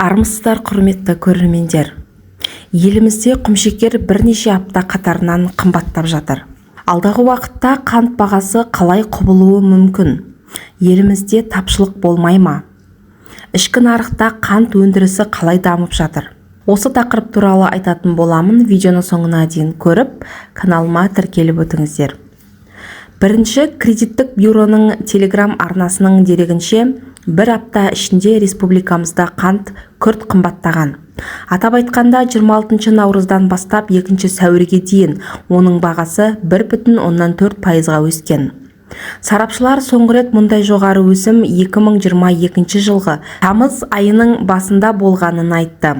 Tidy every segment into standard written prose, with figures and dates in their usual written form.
Армысыздар құрметті көрермендер. Елімізде құмшекер бірнеше апта қатарынан қымбаттап жатыр. Алдағы уақытта қант бағасы қалай құбылуы мүмкін? Елімізде тапшылық болмай ма? Ішкі нарықта қант өндірісі қалай дамып жатыр? Осы тақырып туралы айтатын боламын. Видеоны соңына дейін көріп, каналыма тіркеліп өтіңіздер. Бірінші кредиттік бюроның Telegram арнасының дерегінше, бір апта ішінде республикамызда қант күрт қымбаттаған. Атап айтқанда 26 наурыздан бастап 2 сәуірге дейін оның бағасы 1,4%-ға өскен. Сарапшылар соңғы рет мұндай жоғары өсім 2022 жылғы тамыз айының басында болғанын айтты.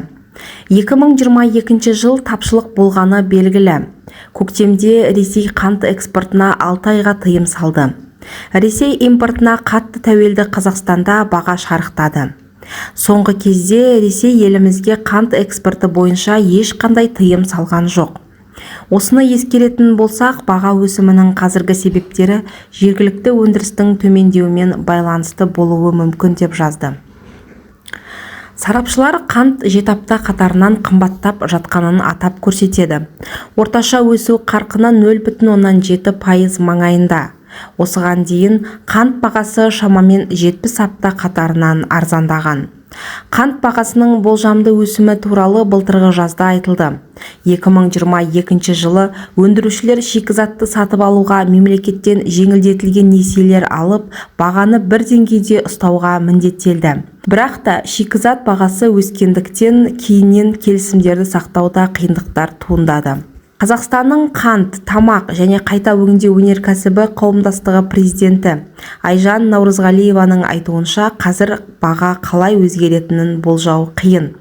2022 жыл тапшылық болғаны белгілі. Көктемде Ресей қант экспортына 6 айға тыйым салды. Ресей импортына қатты тәуелді Қазақстанда баға шарықтады. Соңғы кезде Ресей елімізге қант экспорты бойынша ешқандай тыйым салған жоқ. Осыны ескеретін болсақ, баға өсімінің қазіргі себептері жергілікті өндірістің төмендеуімен байланысты болуы мүмкін деп жазды. Сарапшылар қант 7 апта қатарынан қымбаттап жатқанын атап көрсетеді. Орташа өсу қарқыны 0,7% маңайында. Осыған дейін қант бағасы шамамен 70 апта қатарынан арзандаған. Қант бағасының болжамды өсімі туралы былтырғы жазда айтылды. 2022 жылы өндірушілер шикізатты сатып алуға мемлекеттен жеңілдетілген несиелер алып, бағаны бір деңгейде ұстауға міндеттелді. Бірақ та шикізат бағасы өскендіктен кейіннен келісімдерді сақтауда қиындықтар туындады. Қазақстанның қант, тамақ және қайта өңдеу өнеркәсібі қауымдастығы президенті Айжан Наурызғалиеваның айтуынша, қазір баға қалай өзгеретінін болжау қиын.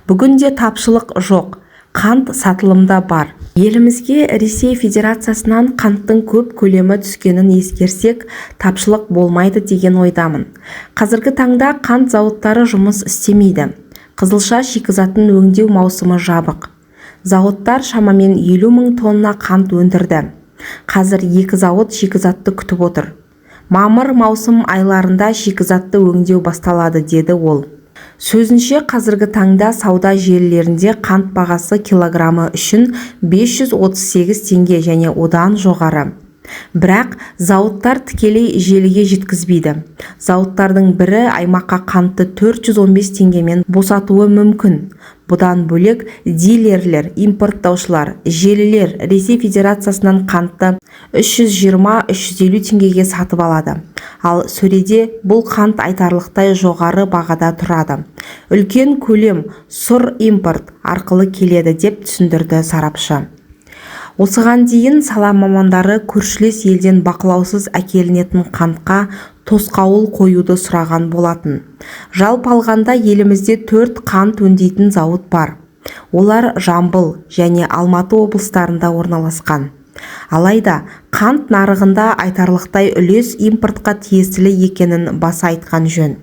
Бүгінде тапшылық жоқ, қант сатылымда бар. Елімізге Ресей Федерациясынан қанттың көп көлемі түскенін ескерсек, тапшылық болмайды деген ойдамын. Қазіргі таңда қант зауыттары жұмыс істемейді. Қызылша шикізатын өңдеу маусымы жабық. Зауыттар шамамен 50 000 тонна қант өндірді. Қазір 2 зауыт шикізатты күтіп отыр. Мамыр-маусым айларында шикізатты өңдеу басталады, деді ол. Сөзінше, қазіргі таңда сауда желілерінде қант бағасы килограммы үшін 538 теңге және одан жоғары. Бірақ зауыттар тікелей желіге жеткізбейді. Зауыттардың бірі аймаққа қантты 415 теңгемен босатуы мүмкін. Бұдан бөлек дилерлер, импорттаушылар, желілер Ресей Федерациясынан қантты 320-350 теңгеге сатып алады. Ал сөреде бұл қант айтарлықтай жоғары бағада тұрады. Үлкен көлем сұр импорт арқылы келеді деп түсіндірді сарапшы. Осыған дейін сала мамандары көршілес елден бақылаусыз әкелінетін қантқа тосқауыл қоюды сұраған болатын. Жалпы алғанда елімізде 4 қант өңдейтін зауыт бар. Олар Жамбыл және Алматы облыстарында орналасқан. Алайда қант нарығында айтарлықтай үлес импортқа тиесілі екенін баса айтқан жөн.